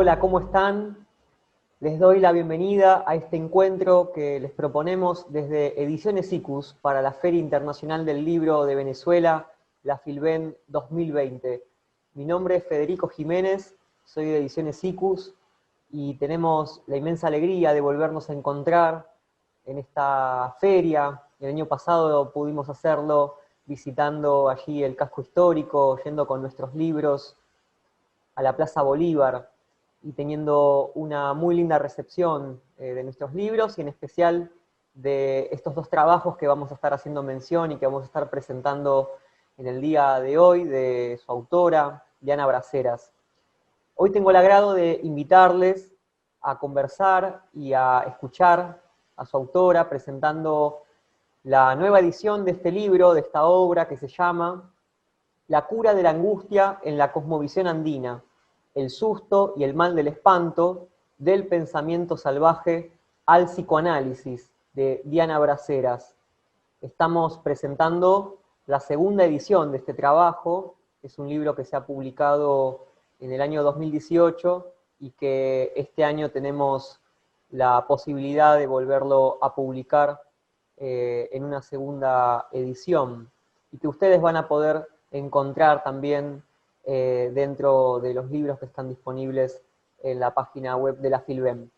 Hola, ¿cómo están? Les doy la bienvenida a este encuentro que les proponemos desde Ediciones ICUS para la Feria Internacional del Libro de Venezuela, la Filben 2020. Mi nombre es Federico Jiménez, soy de Ediciones ICUS y tenemos la inmensa alegría de volvernos a encontrar en esta feria. El año pasado pudimos hacerlo visitando allí el casco histórico, yendo con nuestros libros a la Plaza Bolívar y teniendo una muy linda recepción de nuestros libros y en especial de estos dos trabajos que vamos a estar haciendo mención y que vamos a estar presentando en el día de hoy de su autora, Diana Braceras. Hoy tengo el agrado de invitarles a conversar y a escuchar a su autora presentando la nueva edición de este libro, de esta obra que se llama La cura de la angustia en la cosmovisión andina, el susto y el mal del espanto, del pensamiento salvaje al psicoanálisis, de Diana Braceras. Estamos presentando la segunda edición de este trabajo, es un libro que se ha publicado en el año 2018 y que este año tenemos la posibilidad de volverlo a publicar en una segunda edición y que ustedes van a poder encontrar también dentro de los libros que están disponibles en la página web de la Filben.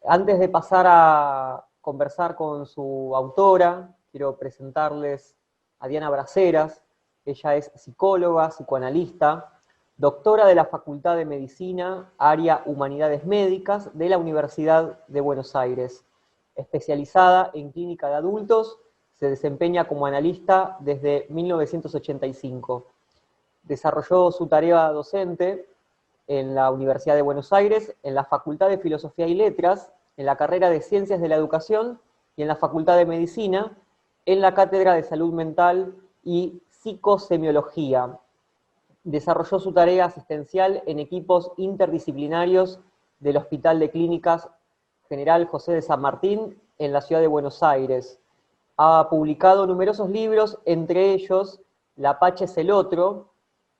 Antes de pasar a conversar con su autora, quiero presentarles a Diana Braceras. Ella es psicóloga, psicoanalista, doctora de la Facultad de Medicina, área Humanidades Médicas de la Universidad de Buenos Aires. Especializada en clínica de adultos, se desempeña como analista desde 1985. Desarrolló su tarea docente en la Universidad de Buenos Aires, en la Facultad de Filosofía y Letras, en la carrera de Ciencias de la Educación y en la Facultad de Medicina, en la Cátedra de Salud Mental y Psicosemiología. Desarrolló su tarea asistencial en equipos interdisciplinarios del Hospital de Clínicas General José de San Martín en la ciudad de Buenos Aires. Ha publicado numerosos libros, entre ellos La Pache es el otro,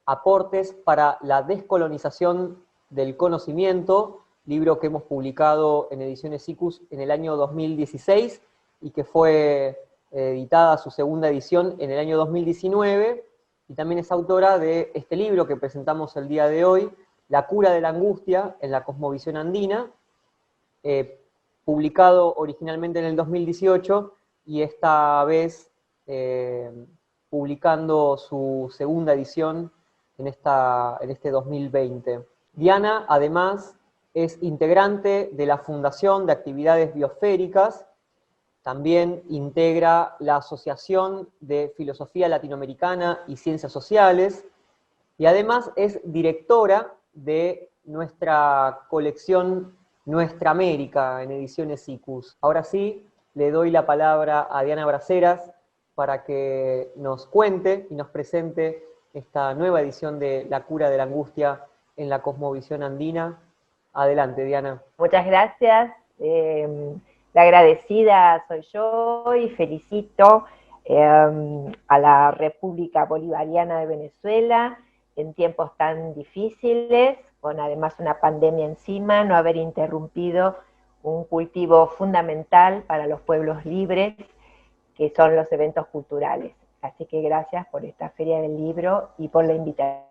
Aportes para la descolonización del conocimiento, libro que hemos publicado en Ediciones ICUS en el año 2016 y que fue editada su segunda edición en el año 2019, y también es autora de este libro que presentamos el día de hoy, La cura de la angustia en la cosmovisión andina, publicado originalmente en el 2018 y esta vez publicando su segunda edición en este 2020. Diana, además, es integrante de la Fundación de Actividades Biosféricas, también integra la Asociación de Filosofía Latinoamericana y Ciencias Sociales, y además es directora de nuestra colección Nuestra América en Ediciones ICUS. Ahora sí, le doy la palabra a Diana Braceras para que nos cuente y nos presente esta nueva edición de La cura de la angustia en la cosmovisión andina. Adelante, Diana. Muchas gracias. La agradecida soy yo y felicito a la República Bolivariana de Venezuela en tiempos tan difíciles, con además una pandemia encima, no haber interrumpido un cultivo fundamental para los pueblos libres, que son los eventos culturales. Así que gracias por esta Feria del Libro y por la invitación.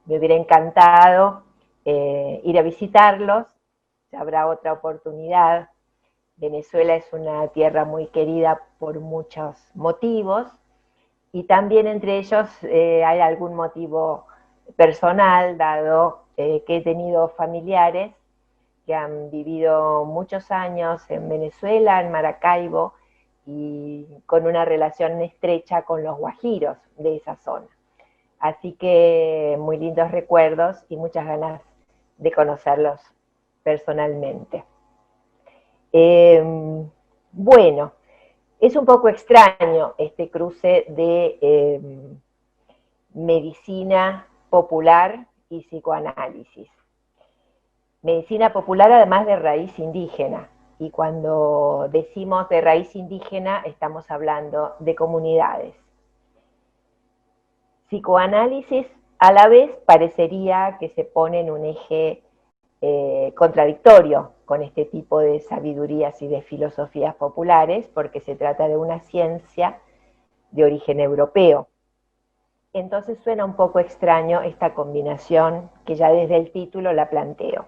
Me hubiera encantado ir a visitarlos, ya habrá otra oportunidad. Venezuela es una tierra muy querida por muchos motivos y también entre ellos hay algún motivo personal, dado que he tenido familiares que han vivido muchos años en Venezuela, en Maracaibo, y con una relación estrecha con los guajiros de esa zona. Así que muy lindos recuerdos y muchas ganas de conocerlos personalmente. Bueno, es un poco extraño este cruce de medicina popular y psicoanálisis. Medicina popular además de raíz indígena, y cuando decimos de raíz indígena estamos hablando de comunidades. Psicoanálisis a la vez parecería que se pone en un eje contradictorio con este tipo de sabidurías y de filosofías populares, porque se trata de una ciencia de origen europeo. Entonces suena un poco extraño esta combinación que ya desde el título la planteo.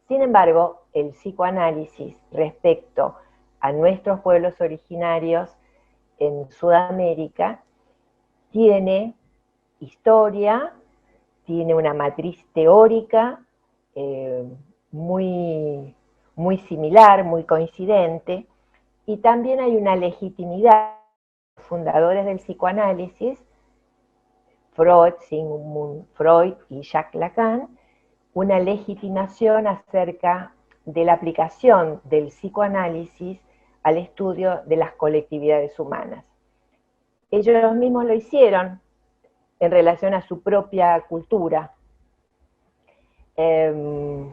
Sin embargo, el psicoanálisis respecto a nuestros pueblos originarios en Sudamérica tiene historia, tiene una matriz teórica muy, muy similar, muy coincidente, y también hay una legitimidad de los fundadores del psicoanálisis, Freud, Sigmund Freud y Jacques Lacan, una legitimación acerca de la aplicación del psicoanálisis al estudio de las colectividades humanas. Ellos mismos lo hicieron en relación a su propia cultura. En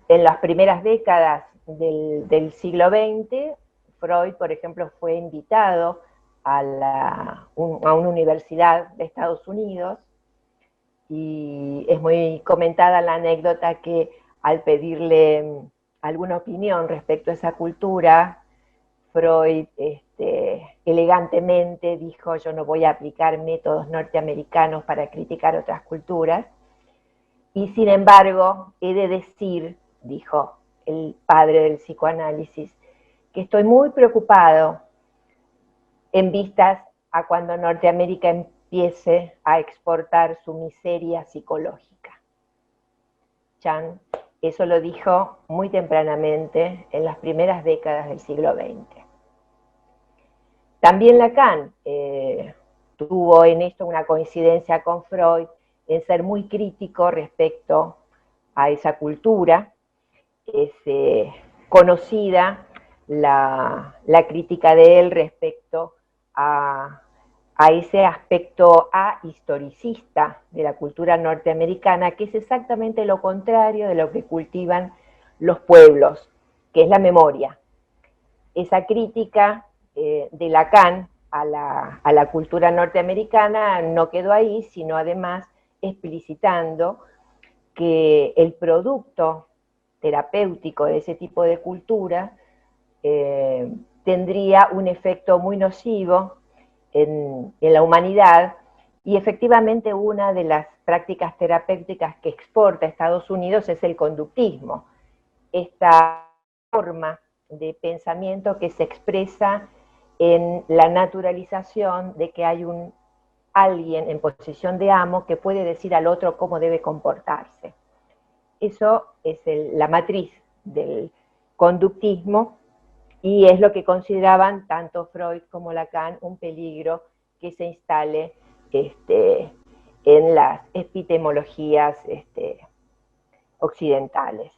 las primeras décadas del siglo XX, Freud, por ejemplo, fue invitado a una universidad de Estados Unidos, y es muy comentada la anécdota que al pedirle alguna opinión respecto a esa cultura, Freud elegantemente dijo: yo no voy a aplicar métodos norteamericanos para criticar otras culturas, y sin embargo he de decir, dijo el padre del psicoanálisis, que estoy muy preocupado en vistas a cuando Norteamérica empiece a exportar su miseria psicológica. Chan, eso lo dijo muy tempranamente, en las primeras décadas del siglo XX. También Lacan tuvo en esto una coincidencia con Freud, en ser muy crítico respecto a esa cultura. Es conocida la crítica de él respecto a ese aspecto ahistoricista de la cultura norteamericana, que es exactamente lo contrario de lo que cultivan los pueblos, que es la memoria. Esa crítica de Lacan a la cultura norteamericana no quedó ahí, sino además explicitando que el producto terapéutico de ese tipo de cultura tendría un efecto muy nocivo en la humanidad, y efectivamente una de las prácticas terapéuticas que exporta a Estados Unidos es el conductismo, esta forma de pensamiento que se expresa en la naturalización de que hay alguien en posición de amo que puede decir al otro cómo debe comportarse. Eso es la matriz del conductismo, y es lo que consideraban tanto Freud como Lacan un peligro que se instale en las epistemologías occidentales.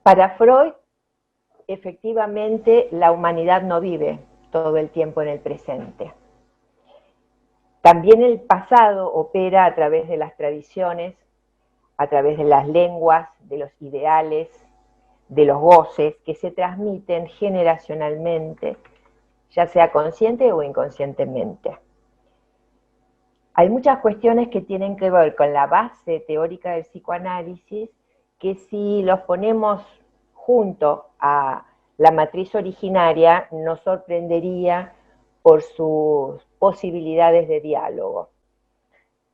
Para Freud, efectivamente, la humanidad no vive todo el tiempo en el presente. También el pasado opera a través de las tradiciones, a través de las lenguas, de los ideales, de los goces que se transmiten generacionalmente, ya sea consciente o inconscientemente. Hay muchas cuestiones que tienen que ver con la base teórica del psicoanálisis, que si los ponemos junto a la matriz originaria nos sorprendería por sus posibilidades de diálogo.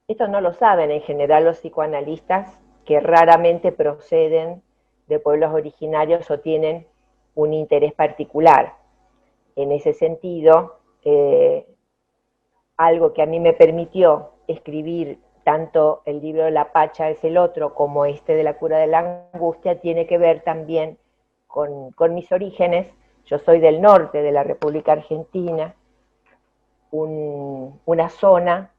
Esto no lo saben en general los psicoanalistas, que raramente proceden de pueblos originarios o tienen un interés particular. En ese sentido, algo que a mí me permitió escribir tanto el libro de La Pacha es el otro como este de La cura de la angustia, tiene que ver también con mis orígenes. Yo soy del norte de la República Argentina, una zona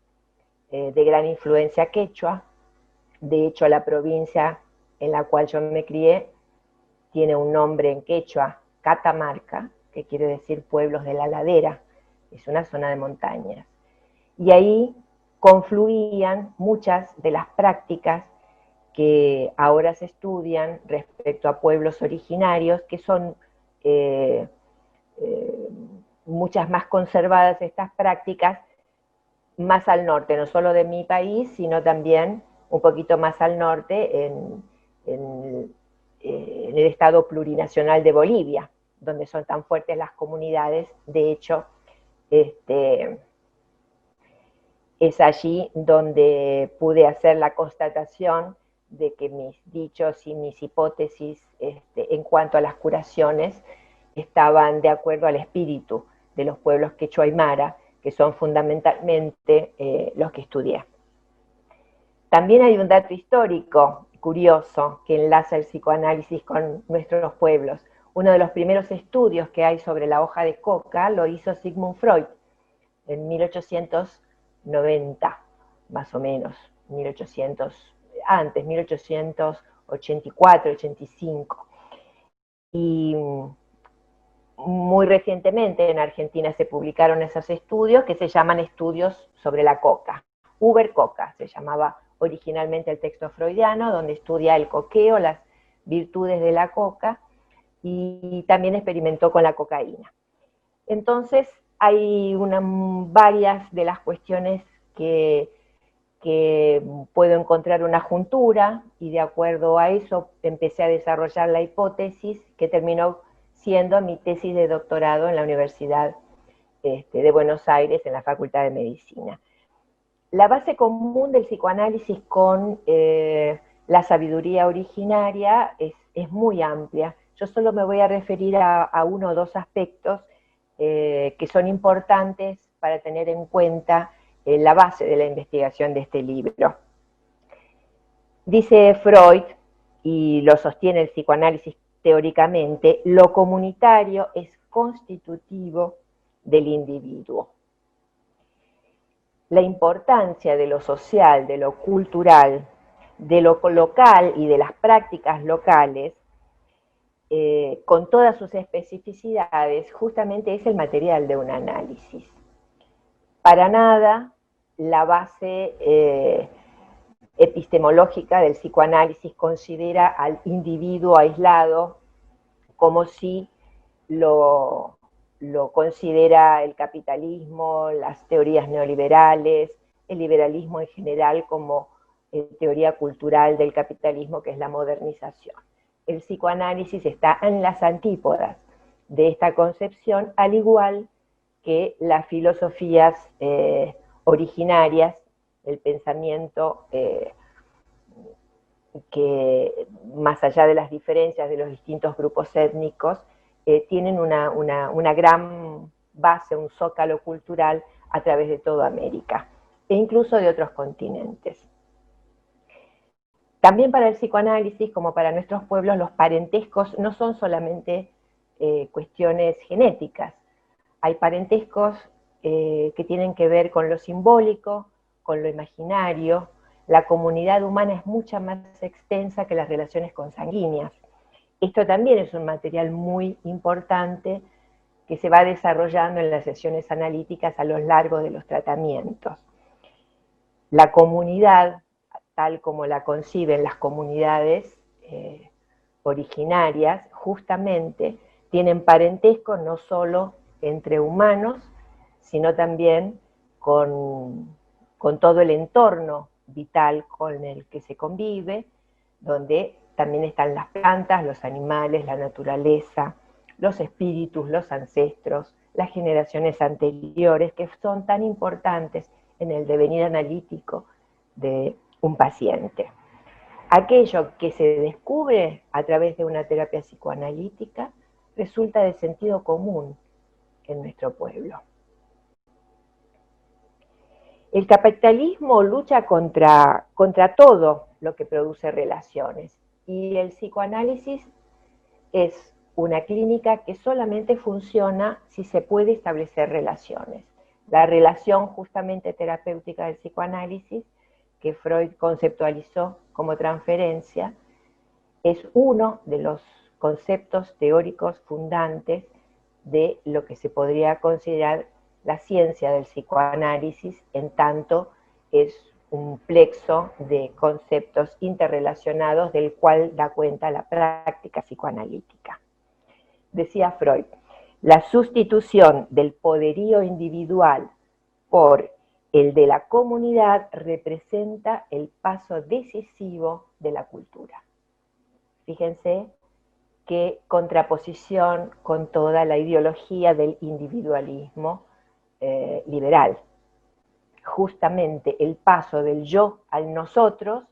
de gran influencia quechua. De hecho, la provincia en la cual yo me crié tiene un nombre en quechua, Catamarca, que quiere decir pueblos de la ladera. Es una zona de montañas. Y ahí confluían muchas de las prácticas que ahora se estudian respecto a pueblos originarios, que son muchas más conservadas estas prácticas, más al norte, no solo de mi país, sino también un poquito más al norte en el estado plurinacional de Bolivia, donde son tan fuertes las comunidades. De hecho, es allí donde pude hacer la constatación de que mis dichos y mis hipótesis en cuanto a las curaciones estaban de acuerdo al espíritu de los pueblos quechua aymara, que son fundamentalmente los que estudié. También hay un dato histórico curioso que enlaza el psicoanálisis con nuestros pueblos. Uno de los primeros estudios que hay sobre la hoja de coca lo hizo Sigmund Freud en 1890, más o menos, 1800, antes, 1884, 85. Y muy recientemente en Argentina se publicaron esos estudios que se llaman estudios sobre la coca. Uber Coca se llamaba originalmente el texto freudiano, donde estudia el coqueo, las virtudes de la coca, y también experimentó con la cocaína. Entonces, hay varias de las cuestiones que puedo encontrar una juntura, y de acuerdo a eso empecé a desarrollar la hipótesis que terminó siendo mi tesis de doctorado en la Universidad de Buenos Aires, en la Facultad de Medicina. La base común del psicoanálisis con la sabiduría originaria es muy amplia. Yo solo me voy a referir a uno o dos aspectos que son importantes para tener en cuenta la base de la investigación de este libro. Dice Freud, y lo sostiene el psicoanálisis teóricamente, lo comunitario es constitutivo del individuo. La importancia de lo social, de lo cultural, de lo local y de las prácticas locales, con todas sus especificidades, justamente es el material de un análisis. Para nada la base epistemológica del psicoanálisis considera al individuo aislado como si lo considera el capitalismo, las teorías neoliberales, el liberalismo en general como teoría cultural del capitalismo, que es la modernización. El psicoanálisis está en las antípodas de esta concepción, al igual que las filosofías originarias, el pensamiento que, más allá de las diferencias de los distintos grupos étnicos, tienen una gran base, un zócalo cultural a través de toda América, e incluso de otros continentes. También para el psicoanálisis, como para nuestros pueblos, los parentescos no son solamente cuestiones genéticas. Hay parentescos que tienen que ver con lo simbólico, con lo imaginario. La comunidad humana es mucho más extensa que las relaciones consanguíneas. Esto también es un material muy importante que se va desarrollando en las sesiones analíticas a lo largo de los tratamientos. La comunidad, tal como la conciben las comunidades originarias, justamente tienen parentesco no solo entre humanos, sino también con todo el entorno vital con el que se convive, donde también están las plantas, los animales, la naturaleza, los espíritus, los ancestros, las generaciones anteriores, que son tan importantes en el devenir analítico de un paciente. Aquello que se descubre a través de una terapia psicoanalítica resulta de sentido común en nuestro pueblo. El capitalismo lucha contra todo lo que produce relaciones, y el psicoanálisis es una clínica que solamente funciona si se puede establecer relaciones. La relación justamente terapéutica del psicoanálisis, que Freud conceptualizó como transferencia, es uno de los conceptos teóricos fundantes de lo que se podría considerar la ciencia del psicoanálisis, en tanto es un plexo de conceptos interrelacionados del cual da cuenta la práctica psicoanalítica. Decía Freud, la sustitución del poderío individual por El de la comunidad representa el paso decisivo de la cultura. Fíjense qué contraposición con toda la ideología del individualismo liberal. Justamente el paso del yo al nosotros,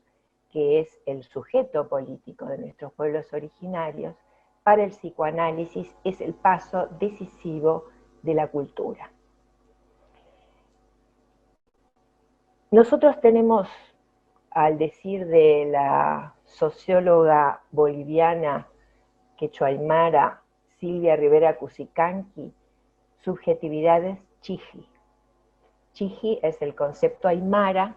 que es el sujeto político de nuestros pueblos originarios, para el psicoanálisis es el paso decisivo de la cultura. Nosotros tenemos, al decir de la socióloga boliviana quechua-aymara Silvia Rivera Cusicanqui, subjetividades chiji. Chiji es el concepto aymara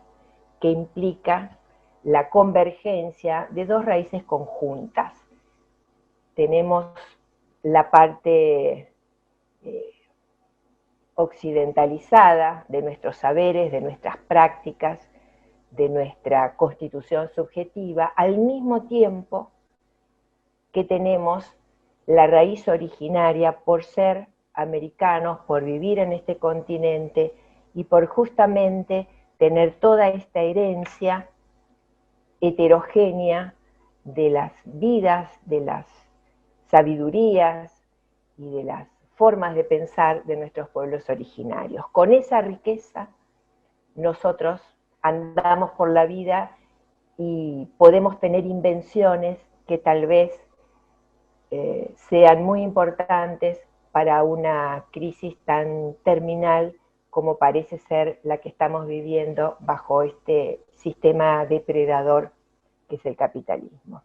que implica la convergencia de dos raíces conjuntas. Tenemos la parte occidentalizada de nuestros saberes, de nuestras prácticas, de nuestra constitución subjetiva, al mismo tiempo que tenemos la raíz originaria por ser americanos, por vivir en este continente y por justamente tener toda esta herencia heterogénea de las vidas, de las sabidurías y de las formas de pensar de nuestros pueblos originarios. Con esa riqueza nosotros andamos por la vida y podemos tener invenciones que tal vez sean muy importantes para una crisis tan terminal como parece ser la que estamos viviendo bajo este sistema depredador que es el capitalismo.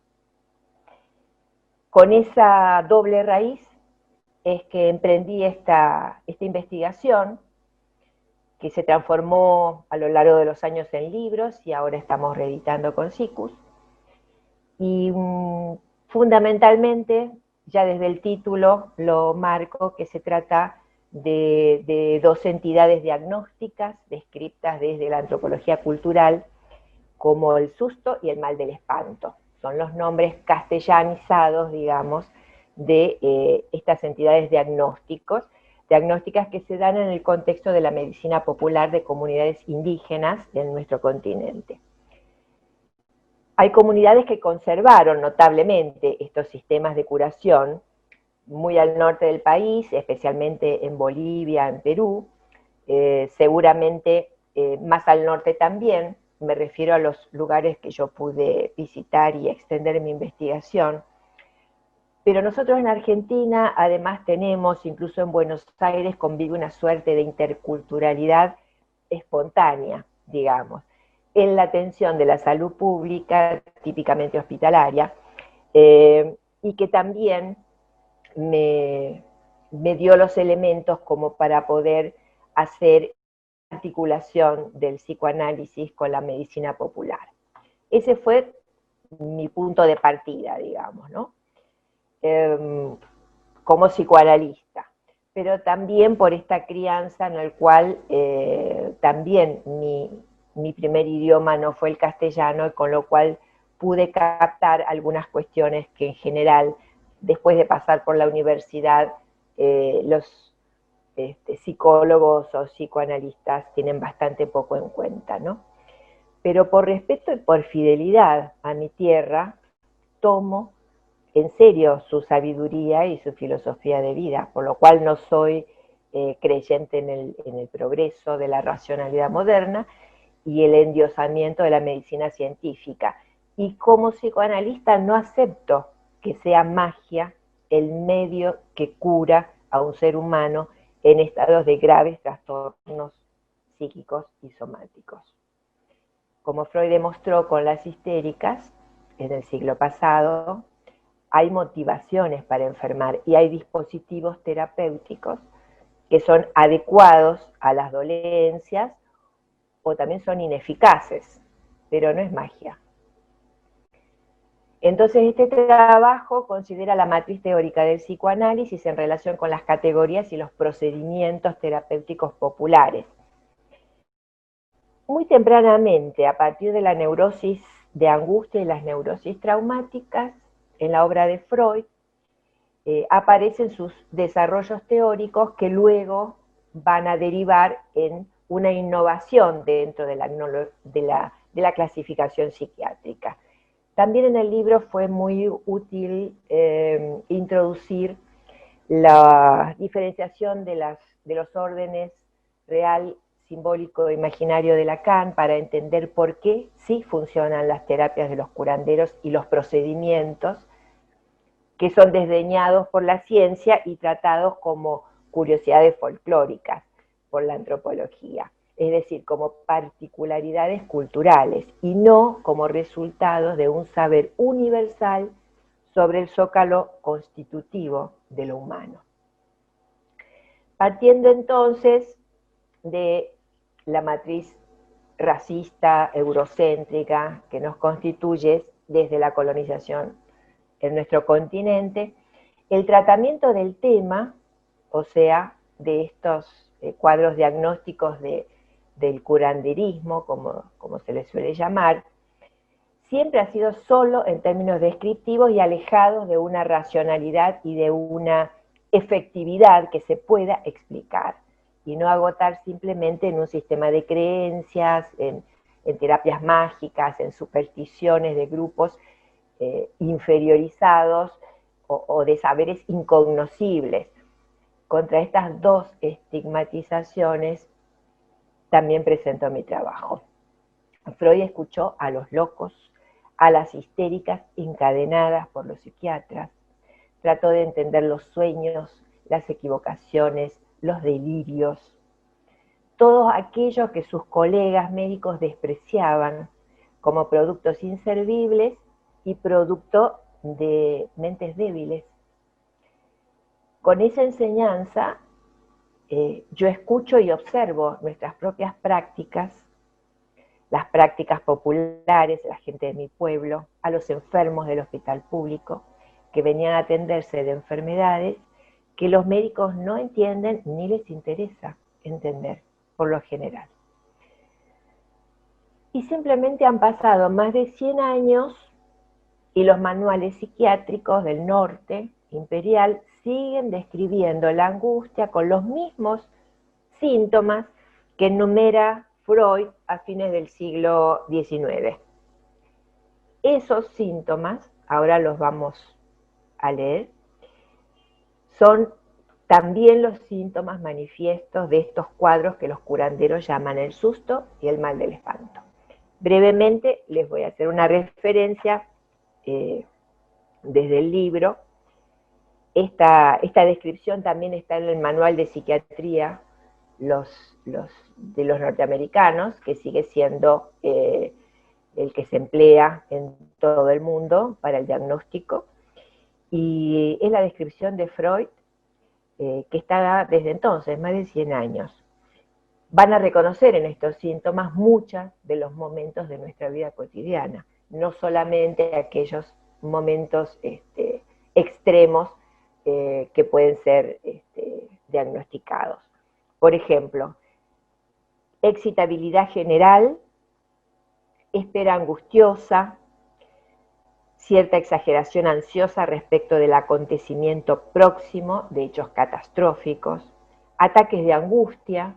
Con esa doble raíz es que emprendí esta investigación que se transformó a lo largo de los años en libros y ahora estamos reeditando con SICUS. Y fundamentalmente, ya desde el título lo marco, que se trata de dos entidades diagnósticas descritas desde la antropología cultural como el susto y el mal del espanto. Son los nombres castellanizados, digamos, de estas entidades diagnósticas que se dan en el contexto de la medicina popular de comunidades indígenas en nuestro continente. Hay comunidades que conservaron notablemente estos sistemas de curación, muy al norte del país, especialmente en Bolivia, en Perú, seguramente más al norte también, me refiero a los lugares que yo pude visitar y extender mi investigación. Pero nosotros en Argentina además tenemos, incluso en Buenos Aires, convive una suerte de interculturalidad espontánea, digamos, en la atención de la salud pública, típicamente hospitalaria, y que también me dio los elementos como para poder hacer articulación del psicoanálisis con la medicina popular. Ese fue mi punto de partida, digamos, ¿no? Como psicoanalista, pero también por esta crianza en el cual también mi primer idioma no fue el castellano, y con lo cual pude captar algunas cuestiones que en general, después de pasar por la universidad, los psicólogos o psicoanalistas tienen bastante poco en cuenta, ¿no? Pero por respeto y por fidelidad a mi tierra, tomo en serio su sabiduría y su filosofía de vida, por lo cual no soy creyente en el progreso de la racionalidad moderna y el endiosamiento de la medicina científica. Y como psicoanalista no acepto que sea magia el medio que cura a un ser humano en estados de graves trastornos psíquicos y somáticos. Como Freud demostró con las histéricas en el siglo pasado, hay motivaciones para enfermar y hay dispositivos terapéuticos que son adecuados a las dolencias o también son ineficaces, pero no es magia. Entonces este trabajo considera la matriz teórica del psicoanálisis en relación con las categorías y los procedimientos terapéuticos populares. Muy tempranamente, a partir de la neurosis de angustia y las neurosis traumáticas, en la obra de Freud, aparecen sus desarrollos teóricos que luego van a derivar en una innovación dentro de la clasificación psiquiátrica. También en el libro fue muy útil introducir la diferenciación de los órdenes real, simbólico e imaginario de Lacan para entender por qué sí funcionan las terapias de los curanderos y los procedimientos que son desdeñados por la ciencia y tratados como curiosidades folclóricas por la antropología, es decir, como particularidades culturales y no como resultados de un saber universal sobre el zócalo constitutivo de lo humano. Partiendo entonces de la matriz racista, eurocéntrica, que nos constituye desde la colonización en nuestro continente, el tratamiento del tema, o sea, de estos cuadros diagnósticos del curanderismo, como se les suele llamar, siempre ha sido solo en términos descriptivos y alejados de una racionalidad y de una efectividad que se pueda explicar, y no agotar simplemente en un sistema de creencias, en terapias mágicas, en supersticiones de grupos inferiorizados o de saberes incognoscibles. Contra estas dos estigmatizaciones también presento mi trabajo. Freud escuchó a los locos, a las histéricas encadenadas por los psiquiatras, trató de entender los sueños, las equivocaciones, los delirios, todos aquellos que sus colegas médicos despreciaban como productos inservibles y producto de mentes débiles. Con esa enseñanza, yo escucho y observo nuestras propias prácticas, las prácticas populares, la gente de mi pueblo, a los enfermos del hospital público, que venían a atenderse de enfermedades que los médicos no entienden ni les interesa entender, por lo general. Y simplemente han pasado más de 100 años y los manuales psiquiátricos del norte imperial siguen describiendo la angustia con los mismos síntomas que enumera Freud a fines del siglo XIX. Esos síntomas, ahora los vamos a leer, son también los síntomas manifiestos de estos cuadros que los curanderos llaman el susto y el mal del espanto. Brevemente les voy a hacer una referencia desde el libro. Esta descripción también está en el manual de psiquiatría de los norteamericanos, que sigue siendo el que se emplea en todo el mundo para el diagnóstico, y es la descripción de Freud, que está desde entonces, más de 100 años. Van a reconocer en estos síntomas muchos de los momentos de nuestra vida cotidiana, no solamente aquellos momentos extremos que pueden ser diagnosticados. Por ejemplo, excitabilidad general, espera angustiosa, cierta exageración ansiosa respecto del acontecimiento próximo de hechos catastróficos, ataques de angustia,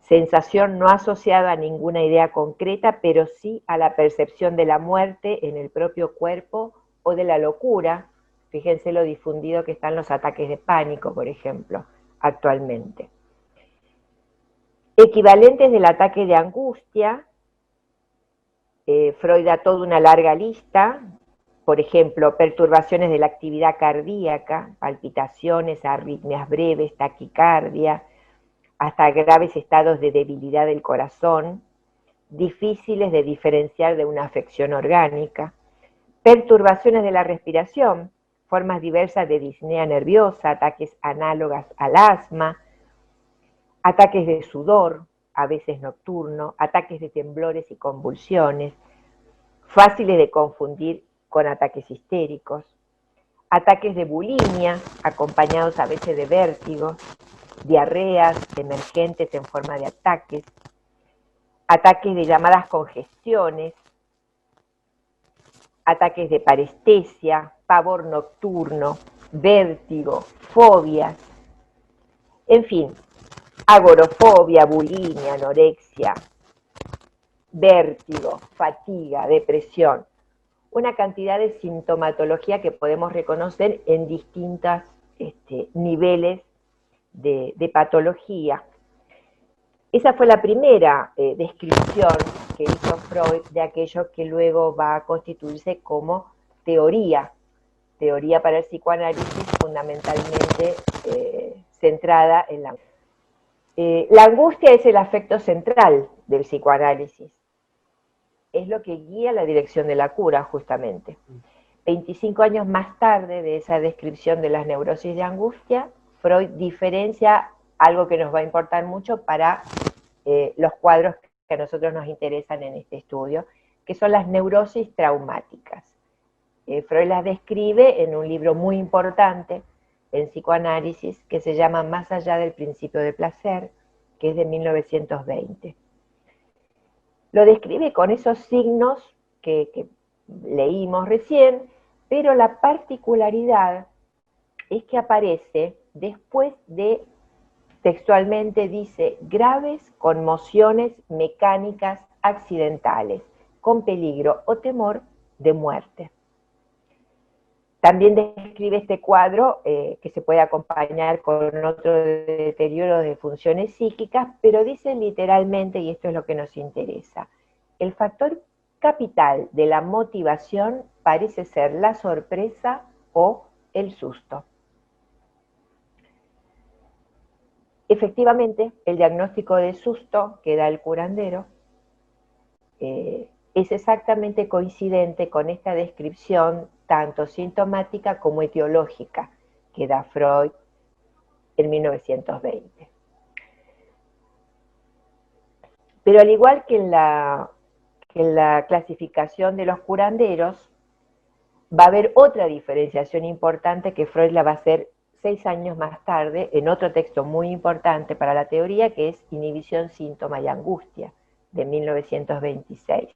sensación no asociada a ninguna idea concreta, pero sí a la percepción de la muerte en el propio cuerpo o de la locura. Fíjense lo difundido que están los ataques de pánico, por ejemplo, actualmente. Equivalentes del ataque de angustia, Freud da toda una larga lista, por ejemplo, perturbaciones de la actividad cardíaca, palpitaciones, arritmias breves, taquicardia, hasta graves estados de debilidad del corazón, difíciles de diferenciar de una afección orgánica, perturbaciones de la respiración, formas diversas de disnea nerviosa, ataques análogas al asma, ataques de sudor, a veces nocturno, ataques de temblores y convulsiones, fáciles de confundir con ataques histéricos, ataques de bulimia, acompañados a veces de vértigo, diarreas emergentes en forma de ataques, ataques de llamadas congestiones, ataques de parestesia, pavor nocturno, vértigo, fobias, en fin, agorafobia, bulimia, anorexia, vértigo, fatiga, depresión, una cantidad de sintomatología que podemos reconocer en distintos niveles de patología. Esa fue la primera descripción que hizo Freud de aquello que luego va a constituirse como teoría para el psicoanálisis, fundamentalmente centrada en la angustia. La angustia es el afecto central del psicoanálisis. Es lo que guía la dirección de la cura, justamente. 25 años más tarde de esa descripción de las neurosis de angustia, Freud diferencia algo que nos va a importar mucho para los cuadros que a nosotros nos interesan en este estudio, que son las neurosis traumáticas. Freud las describe en un libro muy importante en psicoanálisis que se llama Más allá del principio de placer, que es de 1920. Lo describe con esos signos que leímos recién, pero la particularidad es que aparece después de, textualmente dice, graves conmociones mecánicas accidentales, con peligro o temor de muerte. También describe este cuadro que se puede acompañar con otro deterioro de funciones psíquicas, pero dice literalmente, y esto es lo que nos interesa, el factor capital de la motivación parece ser la sorpresa o el susto. Efectivamente, el diagnóstico de susto que da el curandero es exactamente coincidente con esta descripción tanto sintomática como etiológica que da Freud en 1920. Pero al igual que en la clasificación de los curanderos, va a haber otra diferenciación importante que Freud la va a hacer 6 años más tarde en otro texto muy importante para la teoría, que es Inhibición, Síntoma y Angustia, de 1926.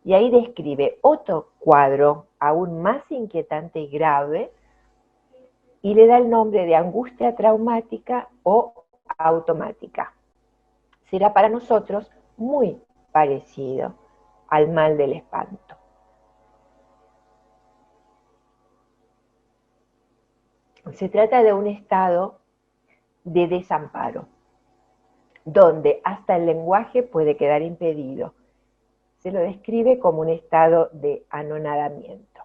Y ahí describe otro cuadro aún más inquietante y grave, y le da el nombre de angustia traumática o automática. Será para nosotros muy parecido al mal del espanto. Se trata de un estado de desamparo, donde hasta el lenguaje puede quedar impedido. Se lo describe como un estado de anonadamiento.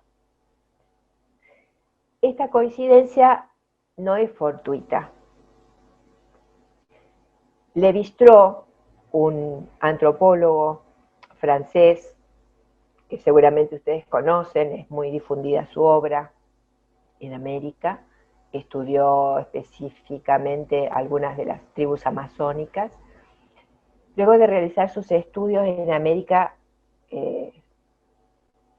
Esta coincidencia no es fortuita. Lévi-Strauss, un antropólogo francés que seguramente ustedes conocen, es muy difundida su obra en América, estudió específicamente algunas de las tribus amazónicas. Luego de realizar sus estudios en América,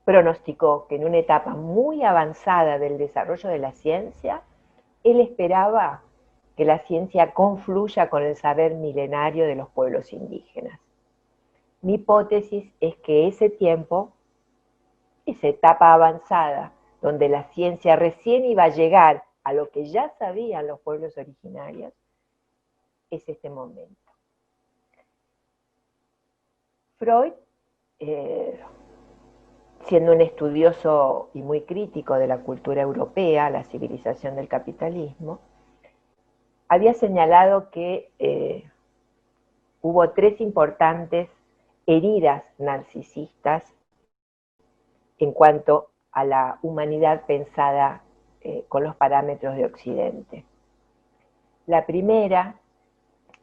pronosticó que en una etapa muy avanzada del desarrollo de la ciencia, él esperaba que la ciencia confluya con el saber milenario de los pueblos indígenas. Mi hipótesis es que ese tiempo, esa etapa avanzada, donde la ciencia recién iba a llegar a lo que ya sabían los pueblos originarios, es este momento. Freud, siendo un estudioso y muy crítico de la cultura europea, la civilización del capitalismo, había señalado que hubo 3 importantes heridas narcisistas en cuanto a la humanidad pensada con los parámetros de Occidente. La primera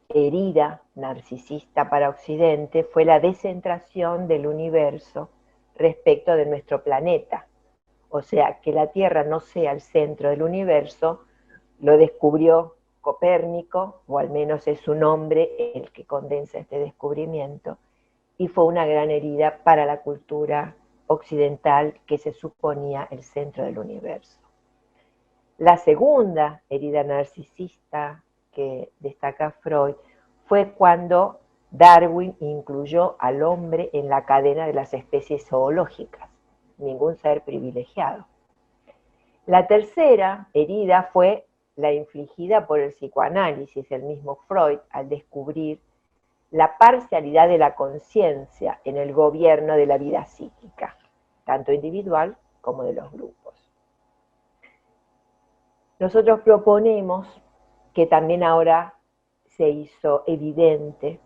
herida narcisista para Occidente fue la descentración del universo respecto de nuestro planeta. O sea, que la Tierra no sea el centro del universo, lo descubrió Copérnico, o al menos es su nombre el que condensa este descubrimiento, y fue una gran herida para la cultura occidental que se suponía el centro del universo. La segunda herida narcisista que destaca Freud fue cuando Darwin incluyó al hombre en la cadena de las especies zoológicas, ningún ser privilegiado. La tercera herida fue la infligida por el psicoanálisis, el mismo Freud, al descubrir la parcialidad de la conciencia en el gobierno de la vida psíquica, tanto individual como de los grupos. Nosotros proponemos que también ahora se hizo evidente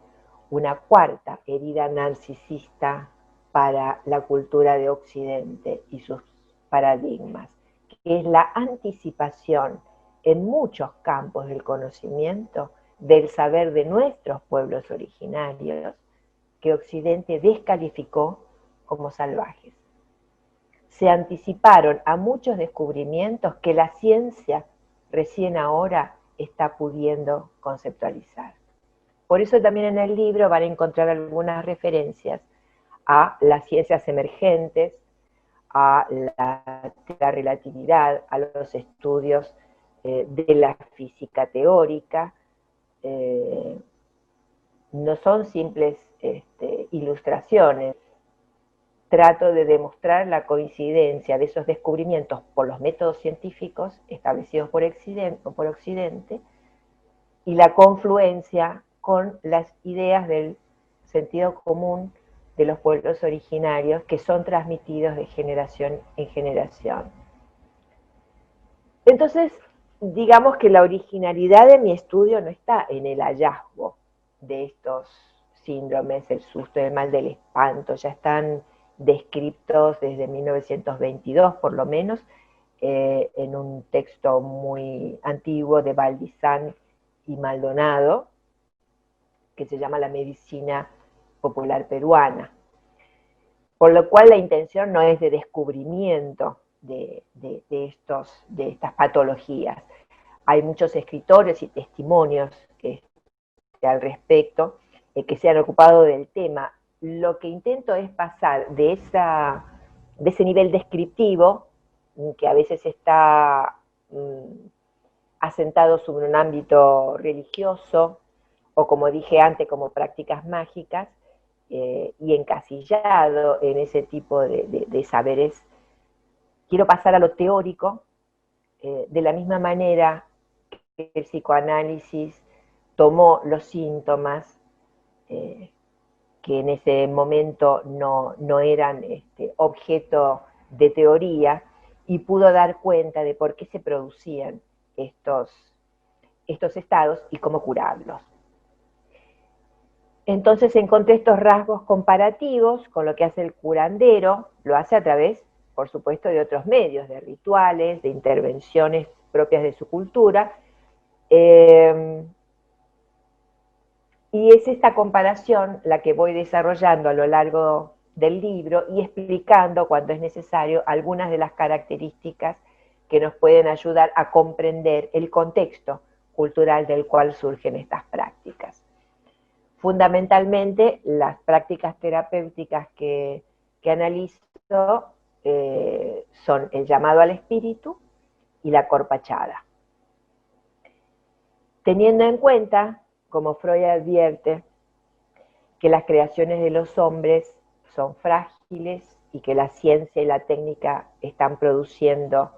una cuarta herida narcisista para la cultura de Occidente y sus paradigmas, que es la anticipación en muchos campos del conocimiento del saber de nuestros pueblos originarios, que Occidente descalificó como salvajes. Se anticiparon a muchos descubrimientos que la ciencia recién ahora está pudiendo conceptualizar. Por eso también en el libro van a encontrar algunas referencias a las ciencias emergentes, a la relatividad, a los estudios de la física teórica. No son simples ilustraciones. Trato de demostrar la coincidencia de esos descubrimientos por los métodos científicos establecidos por Occidente y la confluencia con las ideas del sentido común de los pueblos originarios que son transmitidos de generación en generación. Entonces, digamos que la originalidad de mi estudio no está en el hallazgo de estos síndromes, el susto, el mal del espanto, ya están descritos desde 1922 por lo menos, en un texto muy antiguo de Baldizán y Maldonado, que se llama La medicina popular peruana. Por lo cual la intención no es de descubrimiento de estas patologías. Hay muchos escritores y testimonios al respecto que se han ocupado del tema. Lo que intento es pasar de ese nivel descriptivo, que a veces está asentado sobre un ámbito religioso, o como dije antes, como prácticas mágicas, y encasillado en ese tipo de saberes. Quiero pasar a lo teórico, de la misma manera que el psicoanálisis tomó los síntomas que en ese momento no eran objeto de teoría, y pudo dar cuenta de por qué se producían estos estados y cómo curarlos. Entonces encontré estos rasgos comparativos con lo que hace el curandero. Lo hace a través, por supuesto, de otros medios, de rituales, de intervenciones propias de su cultura. Y es esta comparación la que voy desarrollando a lo largo del libro y explicando, cuando es necesario, algunas de las características que nos pueden ayudar a comprender el contexto cultural del cual surgen estas prácticas. Fundamentalmente, las prácticas terapéuticas que analizo son el llamado al espíritu y la corpachada. Teniendo en cuenta, como Freud advierte, que las creaciones de los hombres son frágiles y que la ciencia y la técnica están produciendo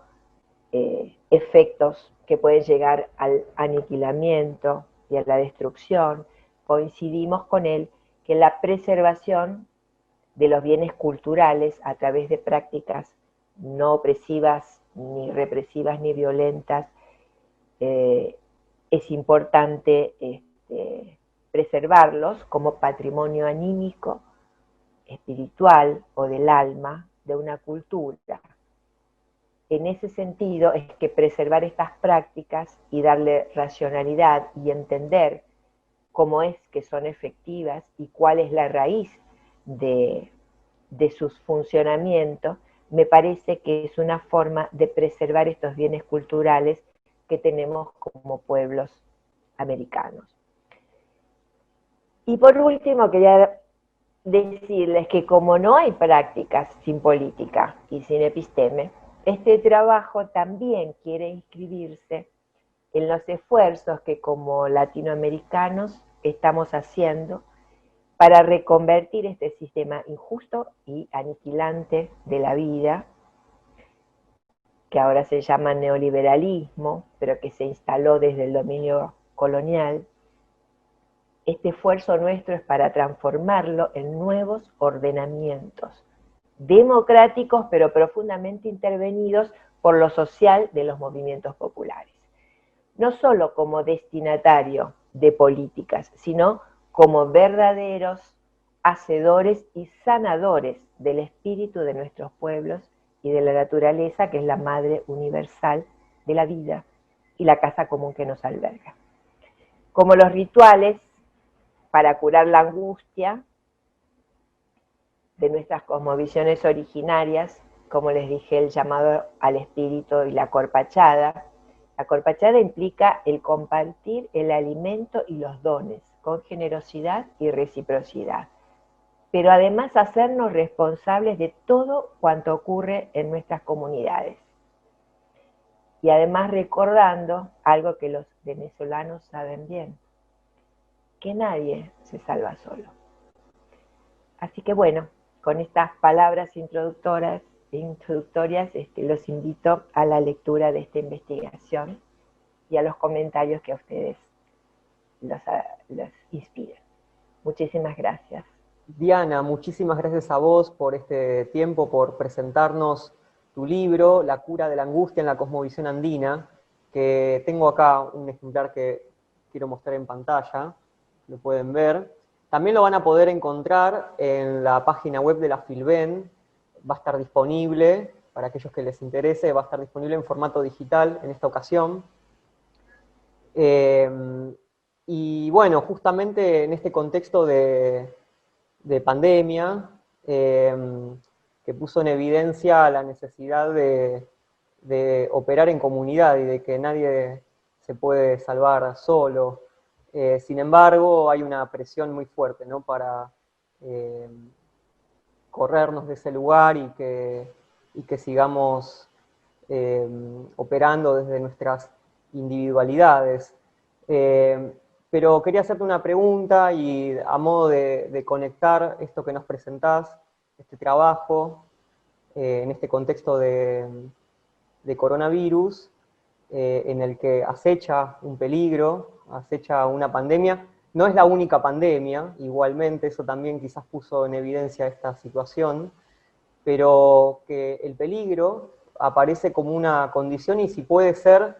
efectos que pueden llegar al aniquilamiento y a la destrucción, coincidimos con él que la preservación de los bienes culturales a través de prácticas no opresivas, ni represivas, ni violentas, es importante preservarlos como patrimonio anímico, espiritual o del alma de una cultura. En ese sentido es que preservar estas prácticas y darle racionalidad y entender cómo es que son efectivas y cuál es la raíz de sus funcionamientos, me parece que es una forma de preservar estos bienes culturales que tenemos como pueblos americanos. Y por último, quería decirles que como no hay prácticas sin política y sin episteme, este trabajo también quiere inscribirse en los esfuerzos que como latinoamericanos estamos haciendo para reconvertir este sistema injusto y aniquilante de la vida que ahora se llama neoliberalismo, pero que se instaló desde el dominio colonial, este esfuerzo nuestro es para transformarlo en nuevos ordenamientos democráticos, pero profundamente intervenidos por lo social de los movimientos populares. No solo como destinatario de políticas, sino como verdaderos hacedores y sanadores del espíritu de nuestros pueblos y de la naturaleza, que es la madre universal de la vida y la casa común que nos alberga. Como los rituales para curar la angustia de nuestras cosmovisiones originarias, como les dije, el llamado al espíritu y la corpachada. La corpachada implica el compartir el alimento y los dones con generosidad y reciprocidad, pero además hacernos responsables de todo cuanto ocurre en nuestras comunidades. Y además recordando algo que los venezolanos saben bien, que nadie se salva solo. Así que bueno, con estas palabras introductorias, los invito a la lectura de esta investigación y a los comentarios que a ustedes los inspiren. Muchísimas gracias. Diana, muchísimas gracias a vos por este tiempo, por presentarnos tu libro, La cura de la angustia en la cosmovisión andina, que tengo acá un ejemplar que quiero mostrar en pantalla, lo pueden ver. También lo van a poder encontrar en la página web de la Filben, va a estar disponible, para aquellos que les interese, va a estar disponible en formato digital en esta ocasión. Y bueno, justamente en este contexto de pandemia, que puso en evidencia la necesidad de operar en comunidad y de que nadie se puede salvar solo. Sin embargo, hay una presión muy fuerte, ¿no?, para corrernos de ese lugar y que sigamos operando desde nuestras individualidades. Pero quería hacerte una pregunta y a modo de conectar esto que nos presentás, este trabajo, en este contexto de coronavirus, en el que acecha un peligro, acecha una pandemia. No es la única pandemia, igualmente, eso también quizás puso en evidencia esta situación, pero que el peligro aparece como una condición y si puede ser,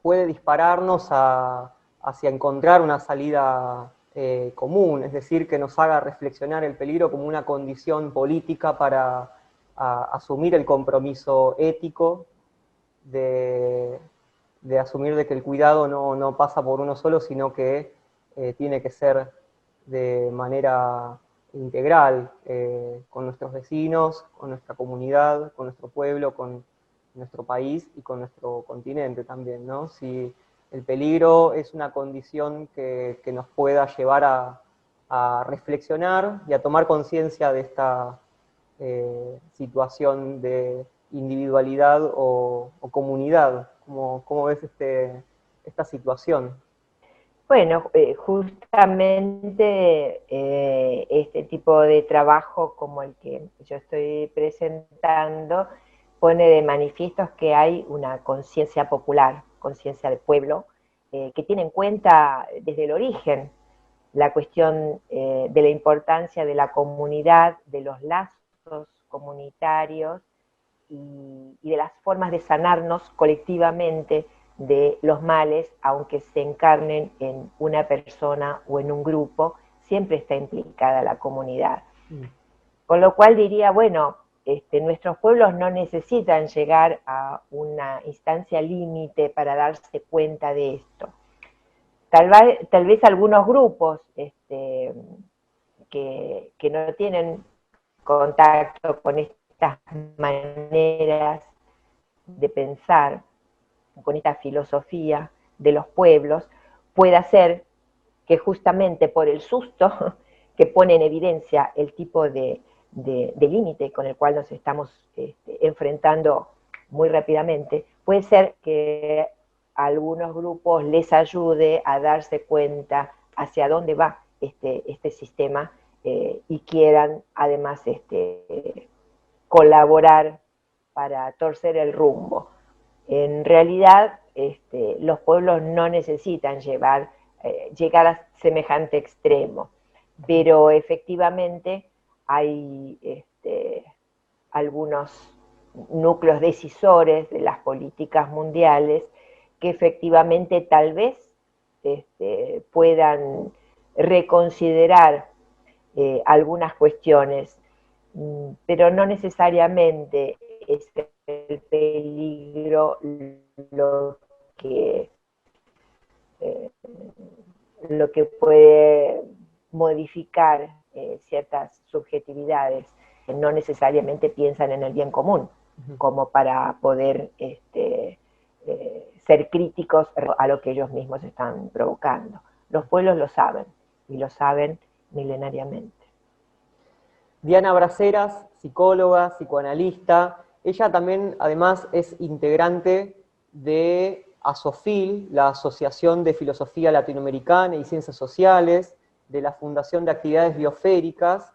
puede dispararnos hacia encontrar una salida común, es decir, que nos haga reflexionar el peligro como una condición política para asumir el compromiso ético de asumir de que el cuidado no pasa por uno solo, sino que tiene que ser de manera integral, con nuestros vecinos, con nuestra comunidad, con nuestro pueblo, con nuestro país y con nuestro continente también, ¿no? Si el peligro es una condición que nos pueda llevar a reflexionar y a tomar conciencia de esta situación de individualidad o comunidad. ¿Cómo ves esta situación? Bueno, justamente este tipo de trabajo como el que yo estoy presentando pone de manifiesto que hay una conciencia popular, conciencia de pueblo, que tiene en cuenta desde el origen la cuestión de la importancia de la comunidad, de los lazos comunitarios y de las formas de sanarnos colectivamente de los males, aunque se encarnen en una persona o en un grupo, siempre está implicada la comunidad. Con lo cual diría, bueno, nuestros pueblos no necesitan llegar a una instancia límite para darse cuenta de esto. Tal vez algunos grupos que no tienen contacto con estas maneras de pensar, con esta filosofía de los pueblos, pueda ser que justamente por el susto que pone en evidencia el tipo de límite con el cual nos estamos enfrentando muy rápidamente, puede ser que a algunos grupos les ayude a darse cuenta hacia dónde va este sistema y quieran además colaborar para torcer el rumbo. En realidad, los pueblos no necesitan llegar a semejante extremo, pero efectivamente hay algunos núcleos decisores de las políticas mundiales que efectivamente tal vez puedan reconsiderar algunas cuestiones, pero no necesariamente es el peligro lo que puede modificar ciertas subjetividades. No necesariamente piensan en el bien común, como para poder ser críticos a lo que ellos mismos están provocando. Los pueblos lo saben, y lo saben milenariamente. Diana Braceras, psicóloga, psicoanalista, ella también además es integrante de ASOFIL, la Asociación de Filosofía Latinoamericana y Ciencias Sociales, de la Fundación de Actividades Biosféricas,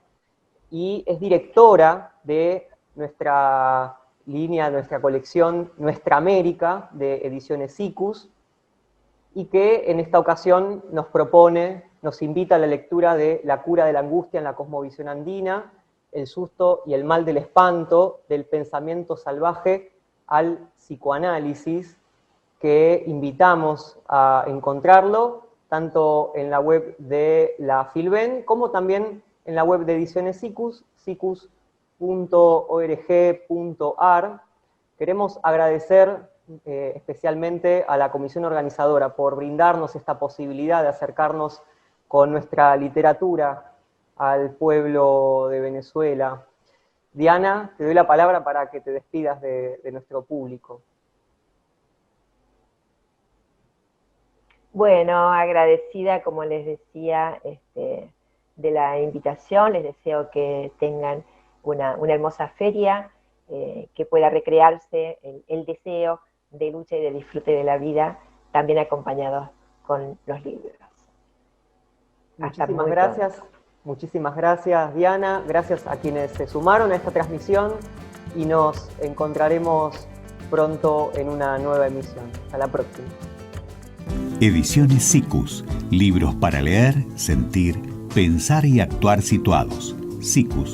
y es directora de nuestra línea, nuestra colección Nuestra América, de Ediciones Sikus, y que en esta ocasión nos invita a la lectura de La cura de la angustia en la cosmovisión andina, El susto y el mal del espanto, del pensamiento salvaje al psicoanálisis, que invitamos a encontrarlo tanto en la web de la Filben como también en la web de Ediciones Sikus, sikus.org.ar. Queremos agradecer especialmente a la comisión organizadora por brindarnos esta posibilidad de acercarnos con nuestra literatura al pueblo de Venezuela. Diana, te doy la palabra para que te despidas de nuestro público. Bueno, agradecida, como les decía, de la invitación. Les deseo que tengan una hermosa feria, que pueda recrearse el deseo de lucha y de disfrute de la vida, también acompañados con los libros. Muchísimas gracias. Muchísimas gracias, Diana. Gracias a quienes se sumaron a esta transmisión y nos encontraremos pronto en una nueva emisión. Hasta la próxima. Ediciones Sikus. Libros para leer, sentir, pensar y actuar situados. sikus.org.ar